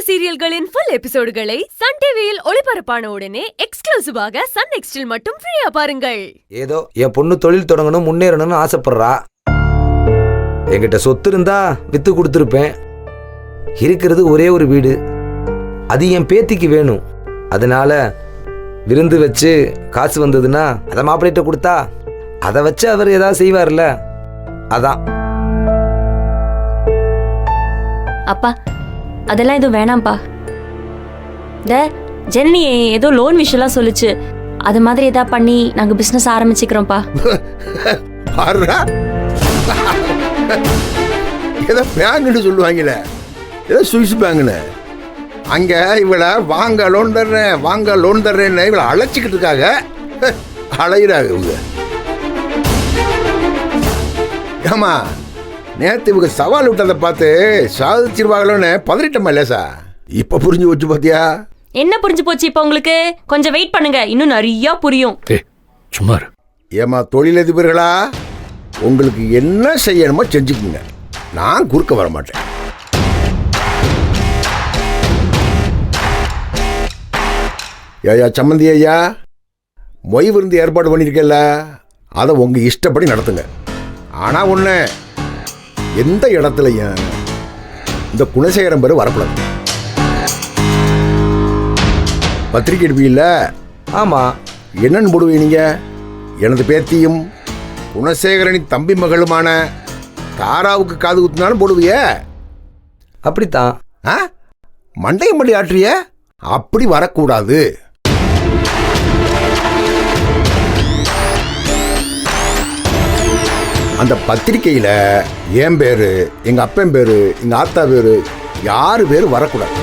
சீரியல்களின் full எபிசோடுகளை Sun டிவியில் ஒளிபரப்பான உடனே எக்ஸ்க்ளூசிவாக சன் நெக்ஸ்டில் மட்டும் ஃப்ரீயா பாருங்கள். ஏதோ என் பொண்ணு தொழில் தொடங்கணும் முன்னேறணும்னு ஆசைப்படுறா. என்கிட்ட சொத்து இருந்தா வித்து கொடுத்துருப்பேன். இருக்கிறது ஒரே ஒரு வீடு, அது என் பேத்திக்கு வேணும். அதனால விருந்து வச்சு காசு வந்ததுன்னா அதை மாப்பிள்ளைகிட்ட கொடுத்தா அதை வச்சு அவர் ஏதாவது செய்வார்ல, அதான். அப்பா அதெல்லாம் எதுவும் வேணாம்ப்பா. ஜெனனி ஏதோ லோன் விஷயம்லாம் சொல்லுச்சு, அது மாதிரி ஏதாவது பண்ணி நாங்க பிசினஸ் ஆரம்பிச்சுக்கிறோம்ப்பா. ஏதோ பேங்க்னு சொல்லுவாங்கல்ல, ஏதோ சுவிஸ் பேங்க்னு, அங்க இவளை வாங்க லோன் தர்றேன் வாங்க லோன் தர்றேன்னு இவளை அழைச்சிக்கிட்டு இருக்காங்க. அலையிறாங்க இவங்க. ஏமா நேற்று இவங்க சவால் விட்டதை பார்த்து சாதிச்சிருவாங்களோன்னு பதறிட்டமா லேசா. இப்ப புரிஞ்சு வச்சு பாத்தியா? என்ன புரிஞ்சு போச்சு இப்ப உங்களுக்கு? கொஞ்சம் வெயிட் பண்ணுங்க, இன்னும் நிறைய புரியும். சும்மா ஏமா தொழிலதிபர்களா, உங்களுக்கு என்ன செய்யணுமோ செஞ்சுக்குங்க, நான் குறுக்க வர மாட்டேன். ஐயா சம்மந்தி ஐயா, மொய் விருந்து ஏற்பாடு பண்ணியிருக்கல, அதை உங்க இஷ்டப்படி நடத்துங்க. ஆனா ஒண்ணு, எந்த இடத்துலையும் இந்த குணசேகரம் பேர் வரக்கூடாது. பத்திரிக்கை எடுப்பீங்கல்ல? ஆமா. என்னன்னு போடுவீங்க நீங்க? எனது பேத்தியும் குணசேகரனின் தம்பி மகளுமான தாராவுக்கு காது குத்தினாலும் போடுவிய? அப்படித்தான். மண்டையம் பண்ணி ஆற்றிய? அப்படி வரக்கூடாது. அந்த பத்திரிக்கையில என் பேரு, எங்க அப்பன் பேரு, எங்க ஆத்தா பேரு, யாரு பேரு வரக்கூடாது.